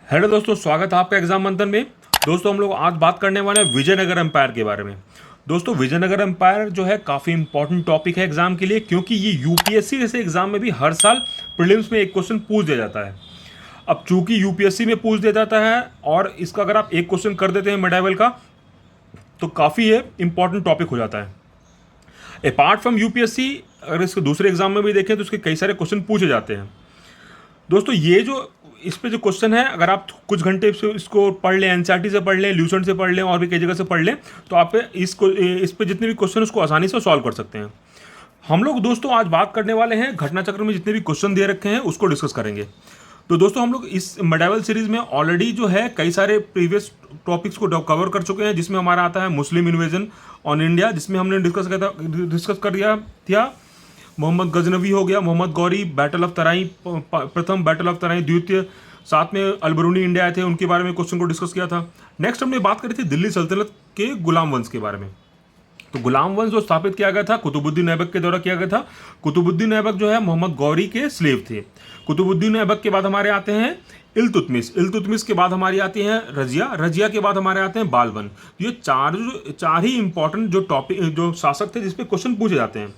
Hello दोस्तों, स्वागत है आपका एग्जाम मंथन में। दोस्तों हम लोग आज बात करने वाले हैं विजयनगर एम्पायर के बारे में। दोस्तों विजयनगर एम्पायर जो है काफ़ी इंपॉर्टेंट टॉपिक है एग्जाम के लिए, क्योंकि ये यूपीएससी जैसे एग्जाम में भी हर साल प्रीलिम्स में एक क्वेश्चन पूछ दिया जाता है। अब चूंकि यूपीएससी में पूछ दिया जाता है और इसका अगर आप एक क्वेश्चन कर देते हैं मिड लेवल का, तो काफ़ी ये इंपॉर्टेंट टॉपिक हो जाता है। अपार्ट फ्रॉम यूपीएससी अगर इसके दूसरे एग्जाम में भी देखें तो इसके कई सारे क्वेश्चन पूछे जाते हैं। दोस्तों ये जो इस पे जो क्वेश्चन है, अगर आप कुछ घंटे से इसको पढ़ लें, एनसीईआरटी से पढ़ लें, ल्यूसेंट से पढ़ लें और भी कई जगह से पढ़ लें, तो आप इस पे जितने भी क्वेश्चन उसको आसानी से सॉल्व कर सकते हैं। हम लोग दोस्तों आज बात करने वाले हैं घटना चक्र में जितने भी क्वेश्चन दे रखे हैं उसको डिस्कस करेंगे। तो दोस्तों हम लोग इस मेडावल सीरीज में ऑलरेडी जो है कई सारे प्रीवियस टॉपिक्स को कवर कर चुके हैं, जिसमें हमारा आता है मुस्लिम इन्वेजन ऑन इंडिया, जिसमें हमने डिस्कस कर दिया था मोहम्मद गजनवी हो गया, मोहम्मद गौरी, बैटल ऑफ तराई प्रथम, बैटल ऑफ तराई द्वितीय, साथ में अलबरूनी इंडिया आए थे, उनके बारे में क्वेश्चन को डिस्कस किया था। नेक्स्ट हमने बात करी थी दिल्ली सल्तनत के गुलाम वंश के बारे में। तो गुलाम वंश जो स्थापित किया गया था कुतुबुद्दीन ऐबक के द्वारा किया गया था। कुतुबुद्दीन ऐबक जो है मोहम्मद गौरी के स्लेव थे। कुतुबुद्दीन ऐबक के बाद हमारे आते हैं इल्तुतमिश के बाद हमारी आती है रजिया के बाद हमारे आते हैं बालबन। ये चार ही इंपॉर्टेंट जो टॉपिक जो शासक थे जिसपे क्वेश्चन पूछे जाते हैं।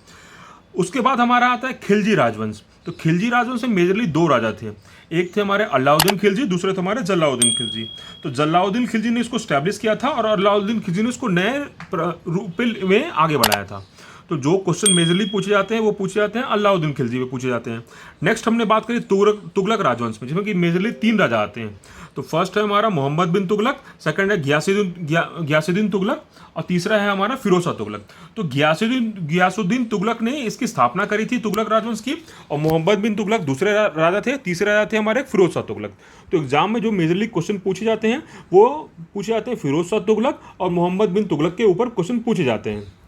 उसके बाद हमारा आता है खिलजी राजवंश। तो खिलजी राजवंश में मेजरली दो राजा थे, एक थे हमारे अलाउद्दीन खिलजी, दूसरे थे हमारे जलाउद्दीन खिलजी। तो जलाउद्दीन खिलजी ने इसको स्टैब्लिश किया था और अलाउद्दीन खिलजी ने इसको नए रूप में आगे बढ़ाया था। तो जो क्वेश्चन मेजरली पूछे जाते हैं वो पूछे जाते हैं अलाउद्दीन खिलजी में पूछे जाते हैं। नेक्स्ट हमने बात करी तुगलक राजवंश में, जिसमें कि मेजरली तीन राजा आते हैं। तो फर्स्ट है हमारा मोहम्मद बिन तुगलक, सेकंड है गयासुद्दीन तुगलक और तीसरा है हमारा फिरोज शाह तुगलक। तो गयासुद्दीन तुगलक ने इसकी स्थापना करी थी तुगलक राजवंश की, और मोहम्मद बिन तुगलक दूसरे राजा थे, तीसरे राजा थे हमारे फिरोज शाह तुगलक। तो एग्जाम में जो मेजरली क्वेश्चन पूछे जाते हैं वो पूछे जाते हैं फिरोज शाह तुगलक और मोहम्मद बिन तुगलक के ऊपर क्वेश्चन पूछे जाते हैं।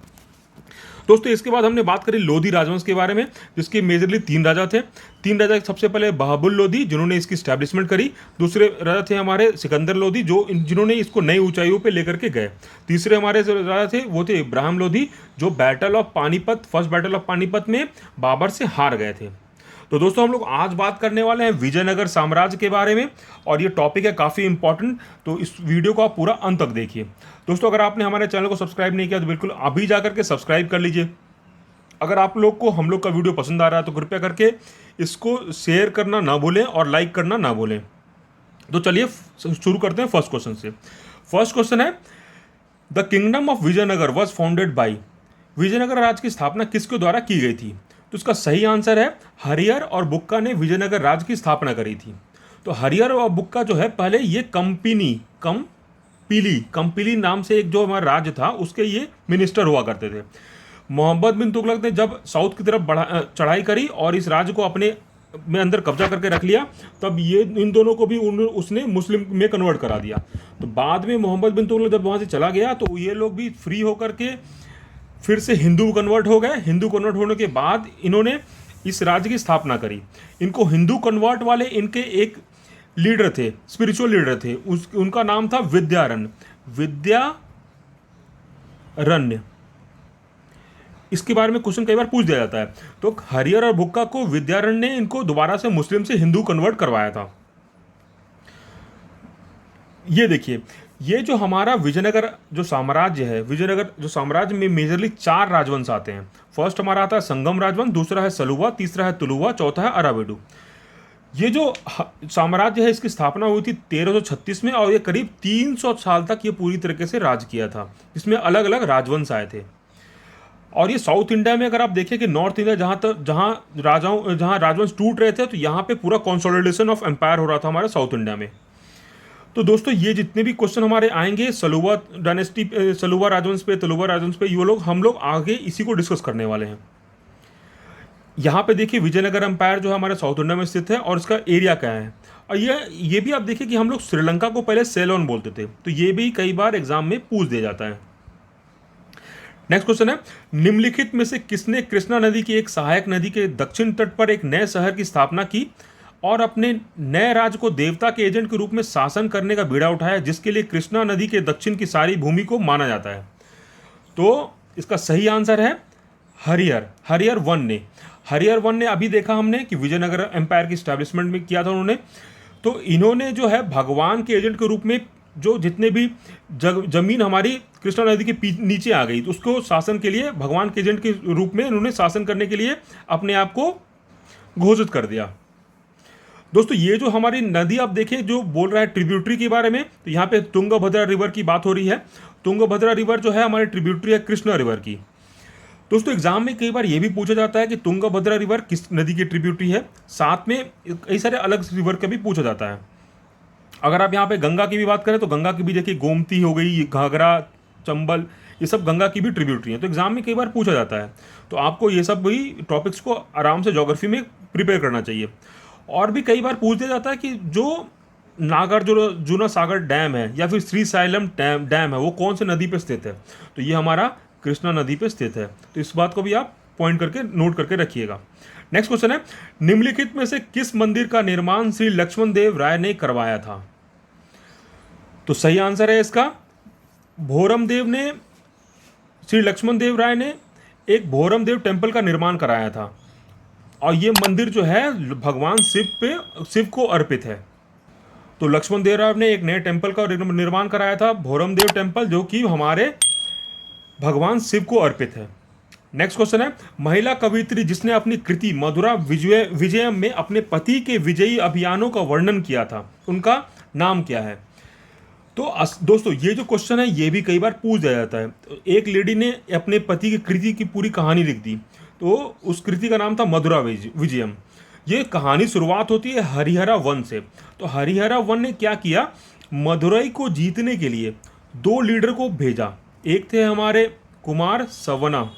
दोस्तों इसके बाद हमने बात करी लोधी राजवंश के बारे में, जिसके मेजरली तीन राजा थे। तीन राजा सबसे पहले बहाबुल लोधी, जिन्होंने इसकी स्टैब्लिशमेंट करी। दूसरे राजा थे हमारे सिकंदर लोधी, जिन्होंने इसको नई ऊंचाइयों पे लेकर के गए। तीसरे हमारे जो राजा थे वो थे इब्राहिम लोधी, जो फर्स्ट बैटल ऑफ पानीपत में बाबर से हार गए थे। तो दोस्तों हम लोग आज बात करने वाले हैं विजयनगर साम्राज्य के बारे में, और ये टॉपिक है काफ़ी इंपॉर्टेंट। तो इस वीडियो को आप पूरा अंत तक देखिए। दोस्तों अगर आपने हमारे चैनल को सब्सक्राइब नहीं किया तो बिल्कुल अभी जा करके सब्सक्राइब कर लीजिए। अगर आप लोग को हम लोग का वीडियो पसंद आ रहा है तो कृपया करके इसको शेयर करना ना भूलें और लाइक करना ना भूलें। तो चलिए शुरू करते हैं फर्स्ट क्वेश्चन से। फर्स्ट क्वेश्चन है, the kingdom of Vijayanagara was founded by. Vijayanagara राज्य की स्थापना किसके द्वारा की गई थी? तो इसका सही आंसर है हरियर और बुक्का ने विजयनगर राज्य की स्थापना करी थी। तो हरियर और बुक्का जो है पहले ये कंपीली नाम से एक जो हमारा राज्य था उसके ये मिनिस्टर हुआ करते थे। मोहम्मद बिन तुगलक ने जब साउथ की तरफ चढ़ाई करी और इस राज्य को अपने में अंदर कब्जा करके रख लिया, तब ये इन दोनों को भी उसने मुस्लिम में कन्वर्ट करा दिया। तो बाद में मोहम्मद बिन तुगलक जब वहाँ से चला गया तो ये लोग भी फ्री होकर के फिर से हिंदू कन्वर्ट हो गए। हिंदू कन्वर्ट होने के बाद इन्होंने इस राज्य की स्थापना करी। इनको हिंदू कन्वर्ट वाले इनके एक लीडर थे, स्पिरिचुअल लीडर थे, उनका नाम था विद्यारण्य। इसके बारे में क्वेश्चन कई बार पूछ दिया जाता है। तो हरियर और भुक्का को विद्यारण्य ने इनको दोबारा से मुस्लिम से हिंदू कन्वर्ट करवाया था। ये देखिए, ये जो हमारा विजयनगर जो साम्राज्य है, विजयनगर जो साम्राज्य में मेजरली चार राजवंश आते हैं। फर्स्ट हमारा आता है संगम राजवंश, दूसरा है सलुवा, तीसरा है तुलुवा, चौथा है अरावेडू। ये जो साम्राज्य है इसकी स्थापना हुई थी 1336 में और ये करीब 300 साल तक ये पूरी तरीके से राज किया था, जिसमें अलग अलग राजवंश आए थे। और ये साउथ इंडिया में अगर आप देखें कि नॉर्थ इंडिया जहाँ राजवंश टूट रहे थे, तो यहाँ पे पूरा कंसोलिडेशन ऑफ एम्पायर हो रहा था हमारे साउथ इंडिया में। तो दोस्तों ये जितने भी क्वेश्चन हमारे आएंगे सलुवा राजवंश पे, तुलुवा राजवंश पे, हम लोग आगे इसी को डिस्कस करने वाले हैं। यहाँ पे देखिए विजयनगर एम्पायर जो है हमारे साउथ इंडिया में स्थित है और इसका एरिया क्या है। और ये भी आप देखिए कि हम लोग श्रीलंका को पहले सेलोन बोलते थे, तो ये भी कई बार एग्जाम में पूछ दिया जाता है। नेक्स्ट क्वेश्चन है, निम्नलिखित में से किसने कृष्णा नदी की एक सहायक नदी के दक्षिण तट पर एक नए शहर की स्थापना की और अपने नए राज्य को देवता के एजेंट के रूप में शासन करने का बीड़ा उठाया, जिसके लिए कृष्णा नदी के दक्षिण की सारी भूमि को माना जाता है? तो इसका सही आंसर है हरियर वन ने। अभी देखा हमने कि विजयनगर एम्पायर की स्टैब्लिशमेंट में किया था उन्होंने। तो इन्होंने जो है भगवान के एजेंट के रूप में जो जितने भी जमीन हमारी कृष्णा नदी के नीचे आ गई, तो उसको शासन के लिए भगवान के एजेंट के रूप में इन्होंने शासन करने के लिए अपने आप को घोषित कर दिया। दोस्तों ये जो हमारी नदी आप देखें जो बोल रहा है ट्रिब्यूटरी के बारे में, तो यहाँ पे तुंगभद्रा रिवर की बात हो रही है। तुंगभद्रा रिवर जो है हमारी ट्रिब्यूटरी है कृष्णा रिवर की। दोस्तों एग्जाम में कई बार ये भी पूछा जाता है कि तुंगभद्रा रिवर किस नदी की ट्रिब्यूटरी है, साथ में कई सारे अलग रिवर का भी पूछा जाता है। अगर आप यहाँ पे गंगा की भी बात करें तो गंगा की भी देखिए, गोमती हो गई, घाघरा, चंबल, ये सब गंगा की भी ट्रिब्यूटरी है। तो एग्जाम में कई बार पूछा जाता है, तो आपको ये सब भी टॉपिक्स को आराम से ज्योग्राफी में प्रिपेयर करना चाहिए। और भी कई बार पूछ दिया जाता है कि जो नागार्जुना सागर डैम है या फिर श्रीशैलम डैम है वो कौन से नदी पर स्थित है, तो ये हमारा कृष्णा नदी पर स्थित है। तो इस बात को भी आप पॉइंट करके नोट करके रखिएगा। नेक्स्ट क्वेश्चन है, निम्नलिखित में से किस मंदिर का निर्माण श्री लक्ष्मण देव राय ने करवाया था? तो सही आंसर है इसका भोरम देव ने, श्री लक्ष्मण देव राय ने एक भोरम देव टेम्पल का निर्माण कराया था, और ये मंदिर जो है भगवान शिव को अर्पित है। तो लक्ष्मण देव राय ने एक नए टेम्पल का निर्माण कराया था, भोरम देव टेम्पल, जो कि हमारे भगवान शिव को अर्पित है। नेक्स्ट क्वेश्चन है, महिला कवियत्री जिसने अपनी कृति मधुरा विजयम में अपने पति के विजयी अभियानों का वर्णन किया था, उनका नाम क्या है? तो दोस्तों ये जो क्वेश्चन है ये भी कई बार पूछ दिया जाता है। तो एक लेडी ने अपने पति की कृति की पूरी कहानी लिख दी, तो उस कृति का नाम था मधुरा विजयम। ये कहानी शुरुआत होती है हरिहरा वन से। तो हरिहरा वन ने क्या किया, मदुरई को जीतने के लिए 2 लीडर को भेजा। एक थे हमारे कुमार सवना,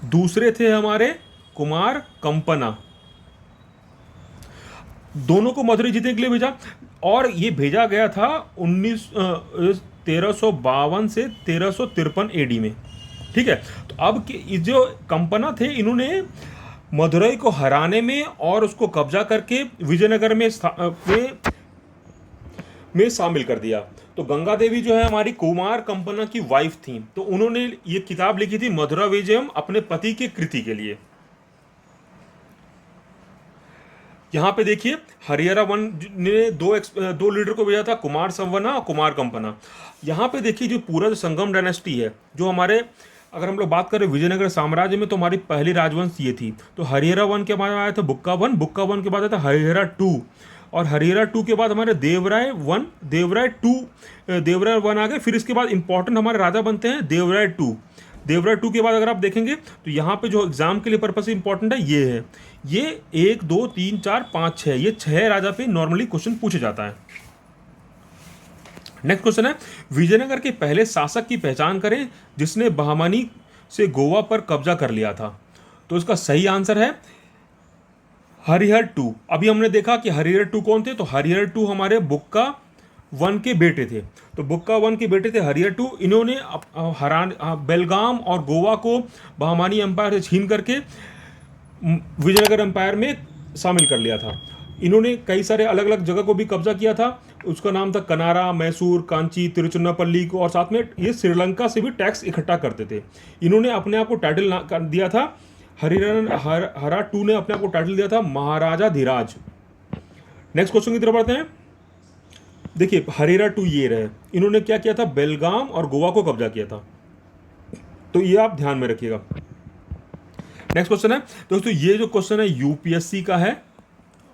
दूसरे थे हमारे कुमार कंपना। दोनों को मदुरई जीतने के लिए भेजा, और ये भेजा गया था 1352 से 1353 एडी में। ठीक है, तो अब जो कंपना थे इन्होंने मदुरई को हराने में और उसको कब्जा करके विजयनगर में शामिल कर दिया। तो गंगा देवी जो है हमारी कुमार कंपना की वाइफ थी, तो उन्होंने ये किताब लिखी थी मधुरा विजयम अपने पति की कृति के लिए। यहां पे देखिए हरिहरा वन ने दो लीडर को भेजा था, कुमार संवना और कुमार कंपना। यहाँ पे देखिए जो पूरा जो संगम डायनेस्टी है, जो हमारे अगर हम लोग बात करें विजयनगर साम्राज्य में, तो हमारी पहली राजवंश ये थी। तो हरिहरा वन के बाद आया था बुक्का वन, बुक्का वन के बाद आया था हरिहरा 2, और हरिहरा 2 के बाद हमारे देवराय 1, देवराय 2, देवराय 1 आ गए। फिर इसके बाद इंपॉर्टेंट हमारे राजा बनते हैं देवराय 2। देवराय 2 के बाद अगर आप देखेंगे तो यहाँ पे जो एग्जाम के लिए पर्पस इंपॉर्टेंट है ये है, ये 1 2 3 4 5 6, ये 6 राजा पे नॉर्मली क्वेश्चन पूछा जाता है। नेक्स्ट क्वेश्चन है, विजयनगर के पहले शासक की पहचान करें जिसने बहमनी से गोवा पर कब्जा कर लिया था। तो इसका सही आंसर है हरिहर 2। अभी हमने देखा कि हरिहर 2 कौन थे, तो हरिहर 2 हमारे बुक्का 1 के बेटे थे। तो बुक्का 1 के बेटे थे हरिहर 2। इन्होंने बेलगाम और गोवा को बहमानी एम्पायर से छीन करके विजयनगर एम्पायर में शामिल कर लिया था। इन्होंने कई सारे अलग अलग जगह को भी कब्जा किया था, उसका नाम था कनारा, मैसूर, कांची, तिरुचिन्नापल्ली को, और साथ में ये श्रीलंका से भी टैक्स इकट्ठा करते थे। इन्होंने अपने आप को टाइटल दिया था, हरा 2 ने अपने आप को टाइटल दिया था महाराजा धीराज। नेक्स्ट क्वेश्चन की तरफ बढ़ते हैं। देखिए हरिहरा 2 ये रहे, इन्होंने क्या किया था, बेलगाम और गोवा को कब्जा किया था। तो ये आप ध्यान में रखिएगा। नेक्स्ट क्वेश्चन है दोस्तों, ये जो क्वेश्चन है यूपीएससी का है,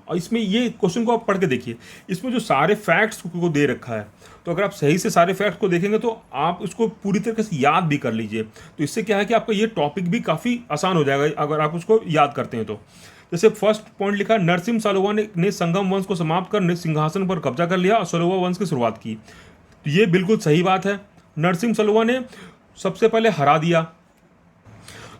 और इसमें ये क्वेश्चन को आप पढ़ के देखिए, इसमें जो सारे फैक्ट्स को दे रखा है, तो अगर आप सही से सारे फैक्ट्स को देखेंगे तो आप इसको पूरी तरीके से याद भी कर लीजिए। तो इससे क्या है कि आपका ये टॉपिक भी काफ़ी आसान हो जाएगा अगर आप उसको याद करते हैं तो। जैसे फर्स्ट पॉइंट लिखा, नरसिम्हा सलुवा ने संगम वंश को समाप्त कर सिंहासन पर कब्जा कर लिया और सलुवा वंश की शुरुआत की। तो ये बिल्कुल सही बात है। नरसिम्हा सलुवा ने सबसे पहले हरा दिया।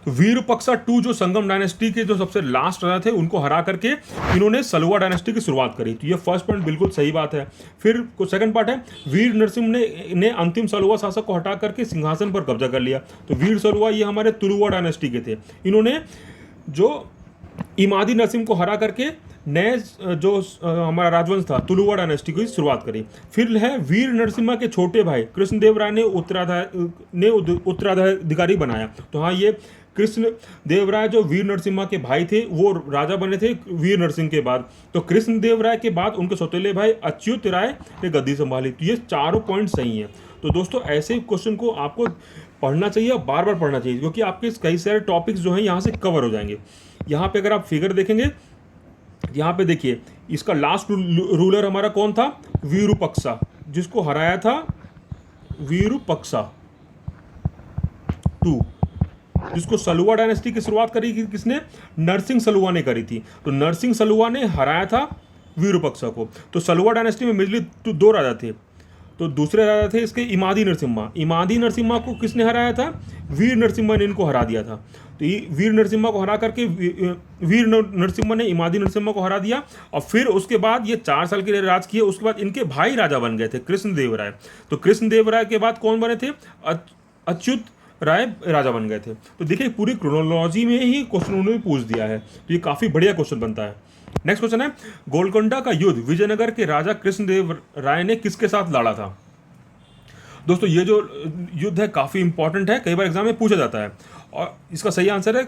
तो वीरूपाक्षा 2 जो संगम डायनेस्टी के जो सबसे लास्ट राजा थे उनको हरा करके इन्होंने सलुवा डायनेस्टी की शुरुआत करी। तो ये फर्स्ट पॉइंट बिल्कुल सही बात है। फिर सेकंड पार्ट है, वीर नरसिम्हा ने अंतिम सलुवा शासक को हटा करके सिंहासन पर कब्जा कर लिया। तो वीर सलुवा ये हमारे तुलुवा डायनेस्टी के थे। इन्होंने जो इमादी नरसिम्हा को हरा करके नए जो हमारा राजवंश था तुलुवा डायनेस्टी की शुरुआत करी। फिर है वीर नरसिम्हा के छोटे भाई कृष्णदेव राय ने उत्तराधिकारी बनाया। तो हाँ, ये कृष्ण देव राय जो वीर नरसिम्हा के भाई थे वो राजा बने थे वीर नरसिंह के बाद। तो कृष्ण देव राय के बाद उनके सौतेले भाई अच्युत राय ने गद्दी संभाली। तो ये चारों पॉइंट सही हैं। तो दोस्तों ऐसे क्वेश्चन को आपको पढ़ना चाहिए और बार बार पढ़ना चाहिए, क्योंकि आपके कई सारे टॉपिक्स जो हैं यहाँ से कवर हो जाएंगे। यहाँ पे अगर आप फिगर देखेंगे, यहाँ पे देखिए इसका लास्ट रूलर हमारा कौन था, विरूपक्षा, जिसको हराया था विरूपक्षा टू, जिसको सलुवा डायनेस्टी की शुरुआत करी किसने, नरसिंह सलुवा ने करी थी। तो नरसिंह सलुवा ने हराया था विरूपक्षा को। तो सलुवा डायनेस्टी में मेनली दो राजा थे। तो दूसरे राजा थे इसके इमादी नरसिम्हा। इमादी नरसिम्हा को किसने हराया था, वीर नरसिम्हा ने इनको हरा दिया था। तो ये वीर नरसिम्हा को हरा करके वीर नरसिम्हा ने इमादी नरसिम्हा को हरा दिया, और फिर उसके बाद ये 4 साल के लिए राज किए। उसके बाद इनके भाई राजा बन गए थे कृष्णदेव राय। तो कृष्णदेव राय के बाद कौन बने थे, अच्युत राय राजा बन गए थे। तो देखिए पूरी क्रोनोलॉजी में ही क्वेश्चन उन्होंने पूछ दिया है। तो ये काफ़ी बढ़िया क्वेश्चन बनता है। नेक्स्ट क्वेश्चन है, गोलकोंडा का युद्ध विजयनगर के राजा कृष्णदेव राय ने किसके साथ लड़ा था। दोस्तों ये जो युद्ध है काफ़ी इंपॉर्टेंट है, कई बार एग्जाम में पूछा जाता है, और इसका सही आंसर है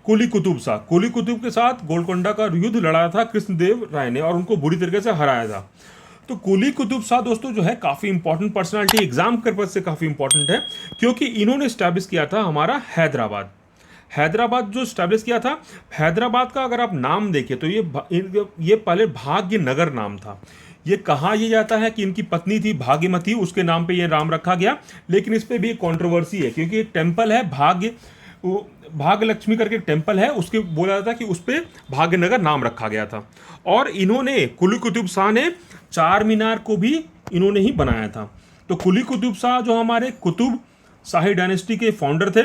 कुली कुतुब शाह। कुली कुतुब के साथ गोलकोंडा का युद्ध लड़ा था कृष्णदेव राय ने और उनको बुरी तरीके से हराया था। तो कुली कुतुब शाह दोस्तों जो है काफ़ी इंपॉर्टेंट पर्सनालिटी, एग्जाम के पर्पज से काफ़ी इंपॉर्टेंट है, क्योंकि इन्होंने स्टैब्लिश किया था हमारा हैदराबाद जो स्टैब्लिश किया था। हैदराबाद का अगर आप नाम देखें तो ये पहले भाग्य नगर नाम था। ये कहा यह जाता है कि इनकी पत्नी थी भाग्यमती, उसके नाम पे ये नाम रखा गया, लेकिन इस पे भी एक कंट्रोवर्सी है, क्योंकि एक टेम्पल है भाग्य लक्ष्मी करके टेम्पल है, उसके बोला जाता है कि उस पर भाग्यनगर नाम रखा गया था। और इन्होंने कुली कुतुब शाह ने चार मीनार को भी इन्होंने ही बनाया था। तो कुली कुतुब शाह जो हमारे कुतुब शाही डायनेस्टी के फाउंडर थे,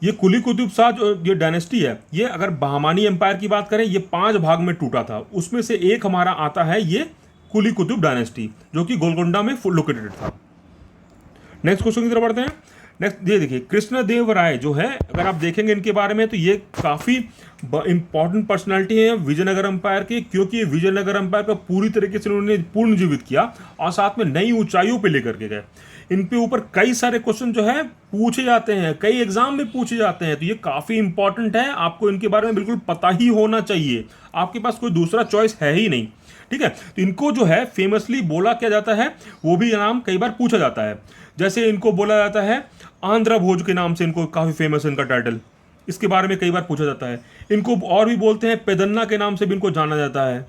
ये कुली कुतुब शाह जो ये डायनेस्टी है, ये अगर बहमानी एम्पायर की बात करें ये 5 भाग में टूटा था। उसमें से एक हमारा आता है ये कुली कुतुब डायनेस्टी, जो कि गोलकोंडा में लोकेटेड था। नेक्स्ट क्वेश्चन की तरफ बढ़ते हैं। नेक्स्ट ये देखिए कृष्णदेव राय जो है, अगर आप देखेंगे इनके बारे में तो ये काफ़ी इंपॉर्टेंट पर्सनालिटी है विजयनगर एम्पायर के, क्योंकि ये विजयनगर एम्पायर का पूरी तरीके से उन्होंने पूर्ण जीवित किया और साथ में नई ऊंचाइयों पे लेकर के गए। इन पे ऊपर कई सारे क्वेश्चन जो है पूछे जाते हैं, कई एग्जाम में पूछे जाते हैं, तो ये काफ़ी इंपॉर्टेंट है। आपको इनके बारे में बिल्कुल पता ही होना चाहिए, आपके पास कोई दूसरा चॉइस है ही नहीं, ठीक है। तो इनको जो है फेमसली बोला क्या जाता है, वो भी नाम कई बार पूछा जाता है। जैसे इनको बोला जाता है आंध्र भोज के नाम से, इनको काफ़ी फेमस है इनका टाइटल, इसके बारे में कई बार पूछा जाता है। इनको और भी बोलते हैं पेदन्ना के नाम से भी इनको जाना जाता है,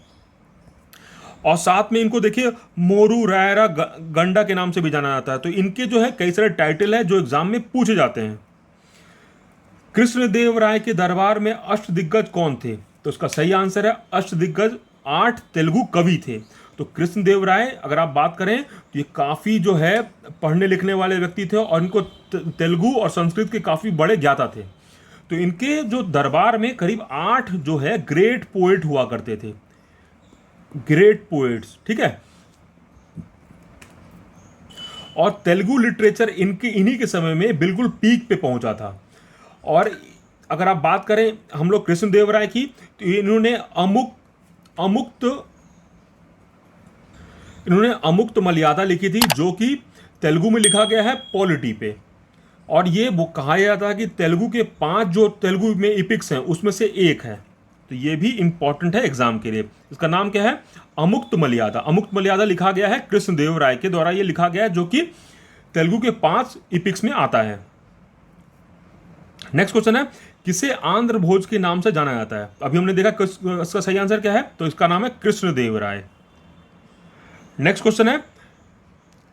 और साथ में इनको देखिए मोरू रायरा गंडा के नाम से भी जाना जाता है। तो इनके जो है कई सारे टाइटल है जो एग्जाम में पूछे जाते हैं। कृष्णदेव राय के दरबार में अष्टदिग्गज कौन थे, तो इसका सही आंसर है अष्टदिग्गज 8 तेलुगु कवि थे। तो कृष्णदेव राय अगर आप बात करें तो ये काफ़ी जो है पढ़ने लिखने वाले व्यक्ति थे, और इनको तेलुगु और संस्कृत के काफ़ी बड़े ज्ञाता थे। तो इनके जो दरबार में करीब 8 जो है ग्रेट पोएट हुआ करते थे, ग्रेट पोएट्स, ठीक है। और तेलुगु लिटरेचर इन्हीं के समय में बिल्कुल पीक पे पहुंचा था। और अगर आप बात करें हम लोग कृष्णदेव राय की, तो इन्होंने अमुक्त मलयादा लिखी थी, जो कि तेलुगु में लिखा गया है पॉलिटी पे। और ये वो कहा जाता है कि तेलुगु के 5 जो तेलुगु में इपिक्स हैं उसमें से एक है। तो ये भी इंपॉर्टेंट है एग्जाम के लिए। इसका नाम क्या है, अमुक्त मलयादा। अमुक्त मलयादा लिखा गया है कृष्णदेव राय के द्वारा, ये लिखा गया है, जो कि तेलुगु के 5 इपिक्स में आता है। नेक्स्ट क्वेश्चन है, किसे आंध्र भोज के नाम से जाना जाता है। अभी हमने देखा इसका सही आंसर क्या है, तो इसका नाम है कृष्णदेव राय। नेक्स्ट क्वेश्चन है,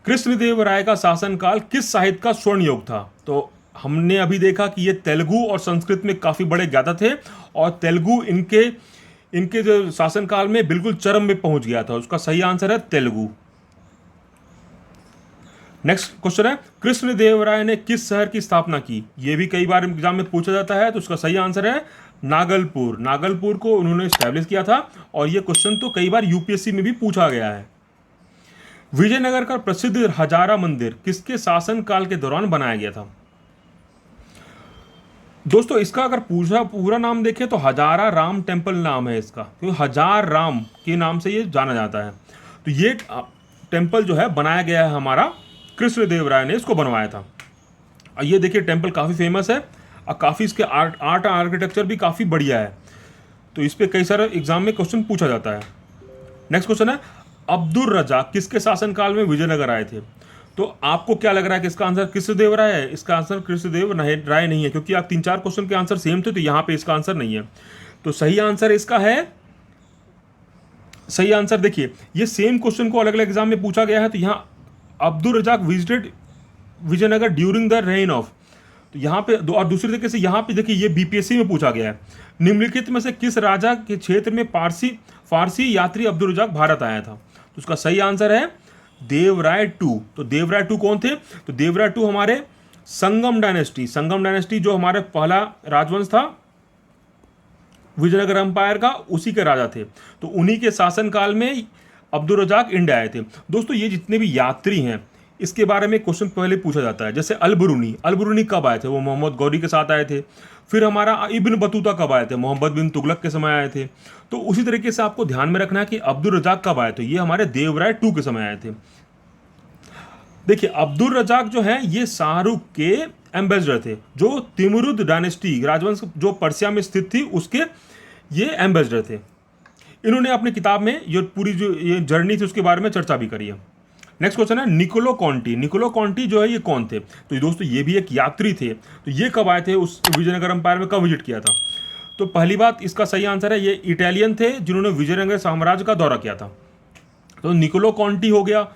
कृष्णदेव राय का शासनकाल किस साहित्य का स्वर्ण युग था। तो हमने अभी देखा कि ये तेलुगु और संस्कृत में काफ़ी बड़े ज्ञाता थे, और तेलुगु इनके जो शासनकाल में बिल्कुल चरम में पहुंच गया था। उसका सही आंसर है तेलुगु। नेक्स्ट क्वेश्चन है, कृष्णदेव राय ने किस शहर की स्थापना की। ये भी कई बार एग्जाम में पूछा जाता है, तो उसका सही आंसर है नागलपुर। नागलपुर को उन्होंने स्टैब्लिश किया था, और ये क्वेश्चन तो कई बार यूपीएससी में भी पूछा गया है। विजयनगर का प्रसिद्ध हजारा मंदिर किसके शासन काल के दौरान बनाया गया था। दोस्तों इसका अगर पूरा नाम देखें तो हजारा राम टेम्पल नाम है इसका, क्योंकि हजार राम के नाम से ये जाना जाता है। तो ये टेम्पल जो है बनाया गया है हमारा कृष्णदेव राय ने इसको बनवाया था। और ये देखिए टेम्पल काफ़ी फेमस है, और काफ़ी इसके आर्ट आर्किटेक्चर भी काफ़ी बढ़िया है, तो इस पर कई सारे एग्जाम में क्वेश्चन पूछा जाता है। नेक्स्ट क्वेश्चन है, अब्दुल रजाक किसके शासनकाल में विजयनगर आए थे? तो आपको क्या लग रहा है कि इसका आंसर कृष्णदेव राय है? इसका आंसर कृष्णदेव राय नहीं है, क्योंकि आप 3-4 क्वेश्चन के आंसर सेम थे, तो यहाँ पे इसका आंसर नहीं है। तो सही आंसर इसका है, सही आंसर देखिए, ये सेम क्वेश्चन को अलग अलग एग्जाम में पूछा गया है, तो यहाँ Abdul Razzaq visited Vijayanagara during the reign of, तो यहाँ पे और दूसरी तरीके से यहाँ पे देखिए ये बीपीएससी में पूछा गया है, निम्नलिखित में से किस राजा के क्षेत्र में फारसी यात्री अब्दुल रजाक भारत आया था? तो उसका सही आंसर है देवराय टू। तो देवराय टू कौन थे? तो देवराय टू हमारे संगम डायनेस्टी जो हमारे पहला राजवंश था विजयनगर एम्पायर का, उसी के राजा थे, तो उन्हीं के शासनकाल में अब्दुल रजाक इंडिया आए थे। दोस्तों ये जितने भी यात्री हैं इसके बारे में क्वेश्चन पहले पूछा जाता है, जैसे अल-बरूनी कब आए थे? वो मोहम्मद गौरी के साथ आए थे। फिर हमारा इब्न बतूता कब आए थे? मोहम्मद बिन तुगलक के समय आए थे। तो उसी तरीके से आपको ध्यान में रखना है कि अब्दुल रजाक कब आए थे? ये हमारे देवराय टू के समय आए थे। देखिए अब्दुल रजाक जो है ये शाहरुख के एम्बेसडर थे, जो तिमुरुद डायनेस्टी राजवंश जो पर्सिया में स्थित थी उसके ये एम्बेसडर थे। इन्होंने अपनी किताब में ये पूरी जो ये जर्नी थी उसके बारे में चर्चा भी करी है। नेक्स्ट क्वेश्चन है, निकोलो कॉन्टी जो है ये कौन थे? तो दोस्तों ये भी एक यात्री थे, तो ये कब आए थे? उस विजयनगर एम्पायर में कब विजिट किया था? तो पहली बात इसका सही आंसर है, ये इटालियन थे जिन्होंने विजयनगर साम्राज्य का दौरा किया था। तो निकोलो कॉन्टी हो गया,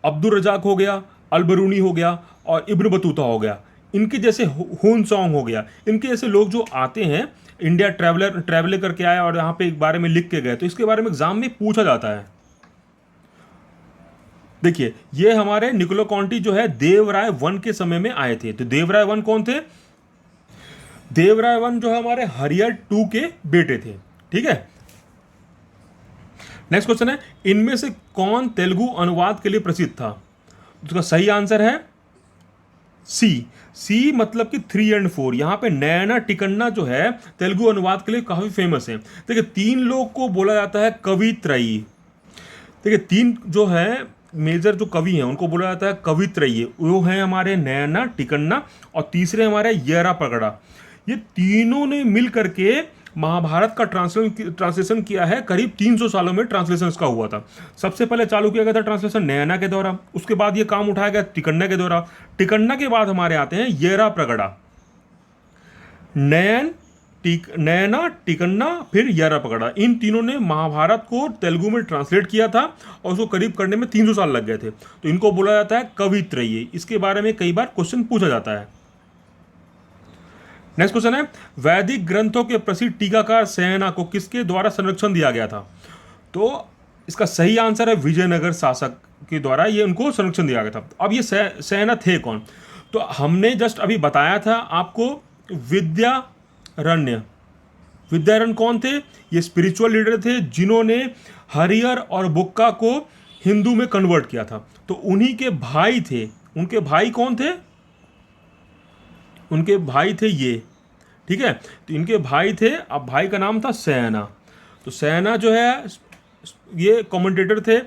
अब्दुल रजाक हो गया, अल-बरूनी हो गया और इब्न बतूता हो गया। इनके जैसे हुन सॉन्ग हो गया, इनके जैसे लोग जो आते हैं इंडिया ट्रैवल करके आए और यहाँ पे एक बारे में लिख के गए, तो इसके बारे में एग्जाम में पूछा जाता है। देखिए ये हमारे निकोलो कॉन्टी जो है देवराय वन के समय में आए थे। तो देवराय वन कौन थे? देवराय वन जो है हमारे हरियर टू के बेटे थे। ठीक है, नेक्स्ट क्वेश्चन है, इनमें से कौन तेलुगु अनुवाद के लिए प्रसिद्ध था? उसका सही आंसर है सी मतलब कि 3 और 4। यहां पे नयना टिकन्ना जो है तेलुगु अनुवाद के लिए काफी फेमस है। देखिए 3 लोग को बोला जाता है कवित्रयी। देखिए 3 जो है मेजर जो कवि हैं उनको बोला जाता है कवित्रयी। वो हैं हमारे नयना टिकन्ना और तीसरे हमारे येरा प्रगड़ा। ये तीनों ने मिल करके महाभारत का ट्रांसलेशन किया है। करीब 300 सालों में ट्रांसलेशन इसका हुआ था। सबसे पहले चालू किया गया था ट्रांसलेशन नयना के द्वारा, उसके बाद ये काम उठाया गया टिकन्ना के द्वारा। टिकन्ना के बाद हमारे आते हैं येरा प्रगड़ा। नयना टिकन्ना फिर येरा प्रगड़ा, इन तीनों ने महाभारत को तेलुगु में ट्रांसलेट किया था और उसको करीब करने में 300 साल लग गए थे। तो इनको बोला जाता है कवित्रयी। इसके बारे में कई बार क्वेश्चन पूछा जाता है। नेक्स्ट क्वेश्चन है, वैदिक ग्रंथों के प्रसिद्ध टीकाकार सेना को किसके द्वारा संरक्षण दिया गया था? तो इसका सही आंसर है विजयनगर शासक के द्वारा ये उनको संरक्षण दिया गया था। अब ये सेना थे कौन? तो हमने जस्ट अभी बताया था आपको विद्यारण्य कौन थे? ये स्पिरिचुअल लीडर थे जिन्होंने हरिहर और बुक्का को हिंदू में कन्वर्ट किया था। तो उन्हीं के भाई थे। उनके भाई कौन थे? उनके भाई थे ये। ठीक है, तो इनके भाई थे, अब भाई का नाम था सेना। तो सेना जो है ये कमेंटेटर थे,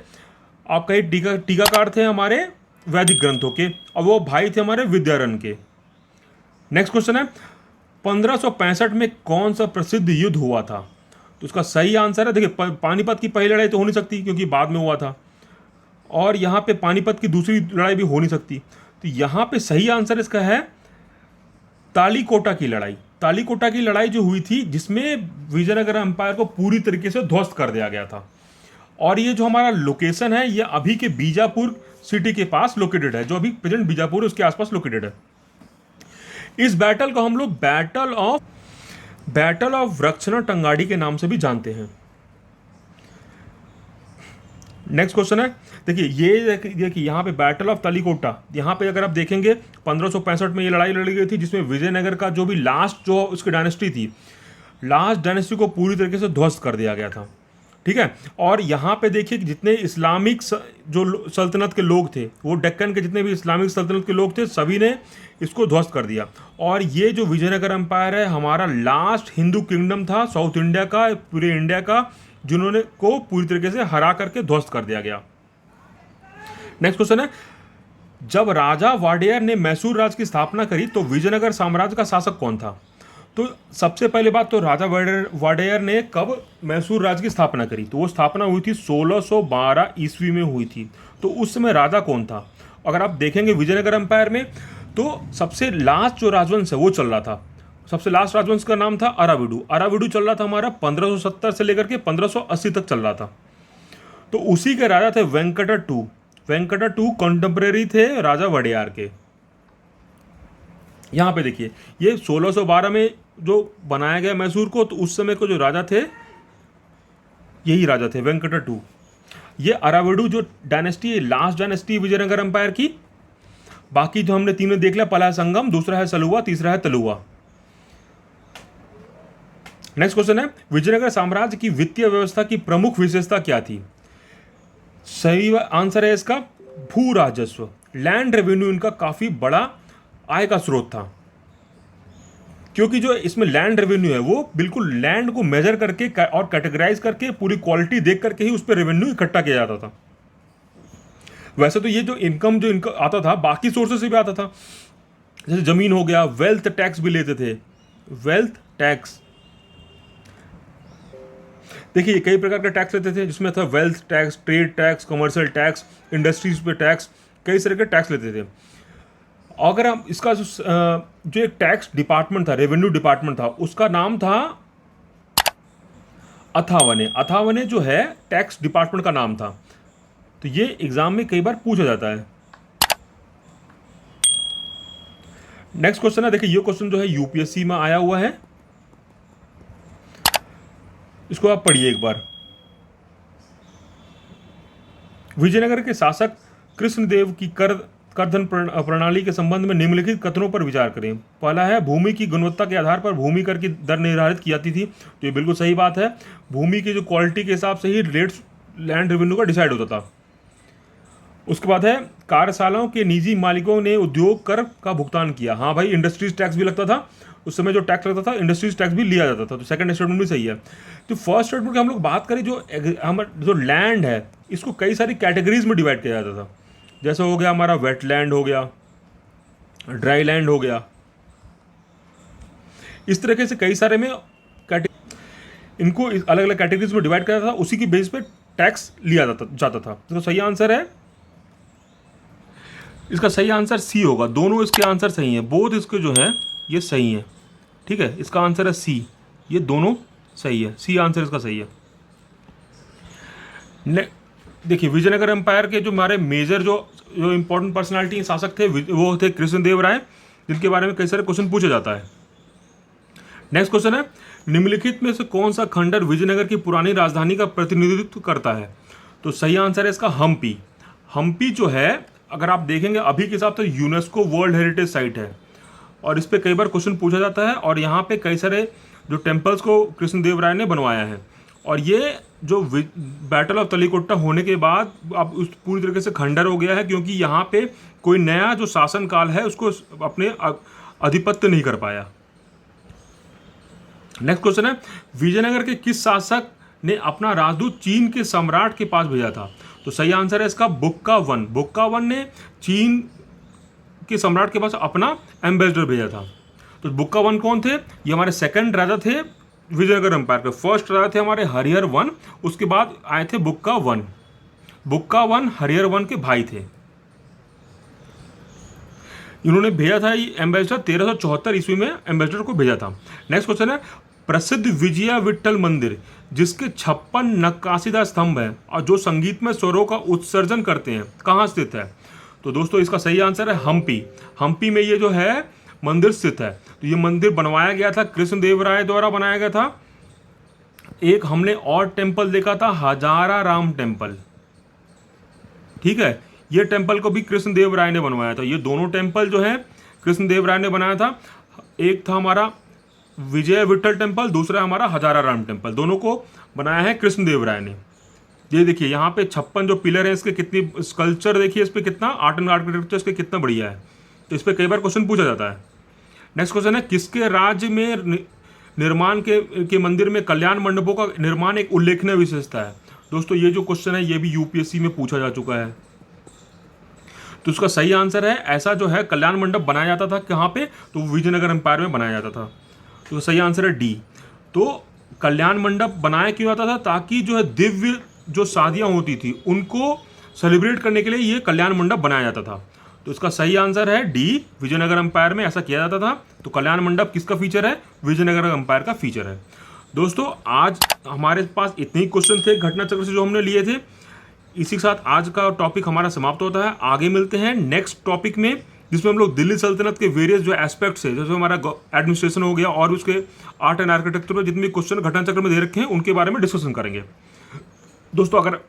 आप कहीं टीकाकार थे हमारे वैदिक ग्रंथों के, और वो भाई थे हमारे विद्यारण्य के। नेक्स्ट क्वेश्चन है, 1565 में कौन सा प्रसिद्ध युद्ध हुआ था? तो उसका सही आंसर है, देखिए पानीपत की पहली लड़ाई तो हो नहीं सकती क्योंकि बाद में हुआ था, और यहाँ पे पानीपत की दूसरी लड़ाई भी हो नहीं सकती। तो यहाँ पे सही आंसर इसका है तालीकोटा की लड़ाई। तालीकोटा की लड़ाई जो हुई थी जिसमें विजयनगर एम्पायर को पूरी तरीके से ध्वस्त कर दिया गया था। और ये जो हमारा लोकेशन है ये अभी के बीजापुर सिटी के पास लोकेटेड है, जो अभी प्रेजेंट बीजापुर है उसके आसपास लोकेटेड है। इस बैटल को हम लोग बैटल ऑफ रक्षणा टंगाड़ी के नाम से भी जानते हैं। नेक्स्ट क्वेश्चन है, देखिए यहाँ पे बैटल ऑफ तालीकोटा, यहाँ पे अगर आप देखेंगे 1565 में ये लड़ाई लड़ी गई थी जिसमें विजयनगर का जो भी लास्ट जो उसकी डायनेस्टी थी, लास्ट डायनेस्टी को पूरी तरीके से ध्वस्त कर दिया गया था। ठीक है, और यहाँ पे देखिए कि जितने इस्लामिक जो सल्तनत के लोग थे, वो डेक्कन के जितने भी इस्लामिक सल्तनत के लोग थे सभी ने इसको ध्वस्त कर दिया। और ये जो विजयनगर एम्पायर है हमारा लास्ट हिंदू किंगडम था साउथ इंडिया का, पूरे इंडिया का, जिन्होंने को पूरी तरीके से हरा करके ध्वस्त कर दिया गया। नेक्स्ट क्वेश्चन है, जब राजा वाडेयर ने मैसूर राज्य की स्थापना करी तो विजयनगर साम्राज्य का शासक कौन था? तो सबसे पहले बात तो राजा वाडेयर ने कब मैसूर राज्य की स्थापना करी? तो वो स्थापना हुई थी 1612 ईस्वी में हुई थी। तो उस समय राजा कौन था? अगर आप देखेंगे विजयनगर एम्पायर में, तो सबसे लास्ट जो राजवंश है वो चल रहा था। सबसे लास्ट राजवंश का नाम था अराविडू। अराविडू चल रहा था हमारा 1570 से लेकर के 1580 तक चल रहा था। तो उसी के राजा थे वेंकटा टू कंटेम्प्रेरी थे राजा वडेयार के। यहाँ पे देखिए, ये 1612 में जो बनाया गया मैसूर को, तो उस समय को जो राजा थे यही राजा थे वेंकटा टू। ये अराविडू जो डायनेस्टी है, लास्ट डायनेस्टी विजयनगर एम्पायर की। बाकी जो हमने तीनों देख लिया, पहला है संगम, दूसरा है सलुवा, तीसरा है तलुवा। नेक्स्ट क्वेश्चन है, विजयनगर साम्राज्य की वित्तीय व्यवस्था की प्रमुख विशेषता क्या थी? सही आंसर है इसका भू राजस्व। लैंड रेवेन्यू इनका काफी बड़ा आय का स्रोत था, क्योंकि जो इसमें लैंड रेवेन्यू है वो बिल्कुल लैंड को मेजर करके और कैटेगराइज करके पूरी क्वालिटी देख करके ही उस पर रेवेन्यू इकट्ठा किया जाता था। वैसे तो ये जो इनकम जो इनका आता था बाकी सोर्सेस से भी आता था, जैसे जमीन हो गया, वेल्थ टैक्स भी लेते थे। वेल्थ टैक्स देखिए कई प्रकार का टैक्स लेते थे, जिसमें था wealth tax, trade tax, commercial tax, industries पे टैक्स, कई तरह के टैक्स लेते थे। अगर हम इसका जो एक टैक्स डिपार्टमेंट था, रेवेन्यू डिपार्टमेंट था, उसका नाम था अथावने। अथावने जो है टैक्स डिपार्टमेंट का नाम था। तो ये एग्जाम में कई बार पूछा जाता है। नेक्स्ट क्वेश्चन है, देखिए ये क्वेश्चन जो है यूपीएससी में आया हुआ है, इसको आप पढ़िए एक बार। विजयनगर के शासक कृष्णदेव की करधन प्रणाली के संबंध में निम्नलिखित कथनों पर विचार करें। पहला है, भूमि की गुणवत्ता के आधार पर भूमि कर की दर निर्धारित की जाती थी। तो ये बिल्कुल सही बात है। भूमि की जो क्वालिटी के हिसाब से ही रेट्स लैंड रेवेन्यू का डिसाइड होता था। उसके बाद है, कार्यशालाओं के निजी मालिकों ने उद्योग कर का भुगतान किया। हाँ भाई, इंडस्ट्रीज टैक्स भी लगता था उस समय, जो टैक्स लगता था इंडस्ट्रीज टैक्स भी लिया जाता था। तो सेकंड स्टेटमेंट भी सही है। तो फर्स्ट स्टेटमेंट की हम लोग बात करें, जो लैंड है इसको कई सारी कैटेगरीज में डिवाइड किया जाता था। जैसे हो गया हमारा वेटलैंड हो गया, ड्राई लैंड हो गया, इस तरीके से कई सारे में इनको अलग अलग कैटेगरीज में डिवाइड किया जाता था। उसी की बेस पे टैक्स लिया जाता था। तो सही आंसर है इसका, सही आंसर सी होगा। दोनों इसके आंसर सही हैं, बोथ इसके जो है ये सही है। ठीक है, इसका आंसर है सी, ये दोनों सही है। सी आंसर इसका सही है। देखिए विजयनगर एम्पायर के जो हमारे मेजर जो इंपॉर्टेंट पर्सनालिटी शासक थे वो थे कृष्णदेव राय, जिनके बारे में कई सारे क्वेश्चन पूछा जाता है। नेक्स्ट क्वेश्चन है, निम्नलिखित में से कौन सा खंडर विजयनगर की पुरानी राजधानी का प्रतिनिधित्व करता है? तो सही आंसर है इसका हम्पी। हम्पी जो है अगर आप देखेंगे अभी के हिसाब से यूनेस्को वर्ल्ड हेरिटेज साइट है, और इस पर कई बार क्वेश्चन पूछा जाता है। और यहाँ पे कई सारे जो टेम्पल्स को कृष्णदेव राय ने बनवाया है। और ये जो बैटल ऑफ तलीकोटा होने के बाद अब उस पूरी तरीके से खंडर हो गया है, क्योंकि यहाँ पे कोई नया जो शासन काल है उसको अपने आधिपत्य नहीं कर पाया। नेक्स्ट क्वेश्चन है, विजयनगर के किस शासक ने अपना राजदूत चीन के सम्राट के पास भेजा था? तो सही आंसर है इसका बुक्का वन। बुक्का वन ने चीन के सम्राट के पास अपना एम्बेसडर भेजा था। तो बुक्का वन कौन थे? ये हमारे सेकंड राजा थे विजयनगर एम्पायर के। फर्स्ट राजा थे हमारे हरिहर वन, उसके बाद आए थे बुक्का वन। बुक्का वन हरिहर वन के भाई थे। इन्होंने भेजा था ये एम्बेसडर 1374 ईस्वी में एम्बेसडर को भेजा था। नेक्स्ट क्वेश्चन है, प्रसिद्ध विजया विट्ठल मंदिर जिसके 56 नक्काशीदार स्तंभ है और जो संगीत में स्वरों का उत्सर्जन करते हैं, कहाँ स्थित है? तो दोस्तों इसका सही आंसर है हम्पी। हम्पी में ये जो है मंदिर स्थित है। तो ये मंदिर बनवाया गया था कृष्णदेव राय द्वारा बनाया गया था। एक हमने और टेम्पल देखा था हजारा राम टेम्पल। ठीक है, ये टेम्पल को भी कृष्णदेव राय ने बनवाया था। ये दोनों टेम्पल जो है कृष्णदेव राय ने बनाया था। एक था हमारा विजय विट्ठल टेम्पल, दूसरा हमारा हजारा राम टेम्पल। दोनों को बनाया है कृष्णदेव राय ने। ये देखिए यहाँ पे 56 जो पिलर है इसके कितनी स्कल्पचर देखिए, इस पे कितना आर्ट एंड आर्किटेक्चर इसके कितना बढ़िया है। तो इस पर कई बार क्वेश्चन पूछा जाता है। नेक्स्ट क्वेश्चन है, किसके राज्य में निर्माण के मंदिर में कल्याण मंडपों का निर्माण एक उल्लेखनीय विशेषता है? दोस्तों ये जो क्वेश्चन है ये भी यूपीएससी में पूछा जा चुका है। तो उसका सही आंसर है, ऐसा जो है कल्याण मंडप बनाया जाता था कहाँ पे, तो विजयनगर एम्पायर में बनाया जाता था। तो सही आंसर है डी। तो कल्याण मंडप बनाया क्यों जाता था, ताकि जो है दिव्य जो शादियां होती थी उनको सेलिब्रेट करने के लिए ये कल्याण मंडप बनाया जाता था। तो इसका सही आंसर है डी, विजयनगर एम्पायर में ऐसा किया जाता था। तो कल्याण मंडप किसका फीचर है, विजयनगर एम्पायर का फीचर है। दोस्तों आज हमारे पास इतने ही क्वेश्चन थे घटना चक्र से जो हमने लिए थे। इसी के साथ आज का टॉपिक हमारा समाप्त होता है। आगे मिलते हैं नेक्स्ट टॉपिक में, जिसमें हम लोग दिल्ली सल्तनत के वेरियस जो एस्पेक्ट्स है, जैसे हमारा एडमिनिस्ट्रेशन हो गया और उसके आर्ट एंड आर्किटेक्चर में जितने भी क्वेश्चन घटना चक्र में दे रखे हैं उनके बारे में डिस्कशन करेंगे। दोस्तों अगर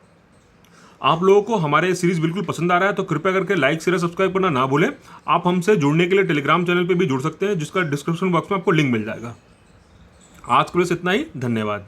आप लोगों को हमारे सीरीज बिल्कुल पसंद आ रहा है तो कृपया करके लाइक शेयर सब्सक्राइब करना ना भूलें। आप हमसे जुड़ने के लिए टेलीग्राम चैनल पे भी जुड़ सकते हैं, जिसका डिस्क्रिप्शन बॉक्स में आपको लिंक मिल जाएगा। आज के लिए इतना ही, धन्यवाद।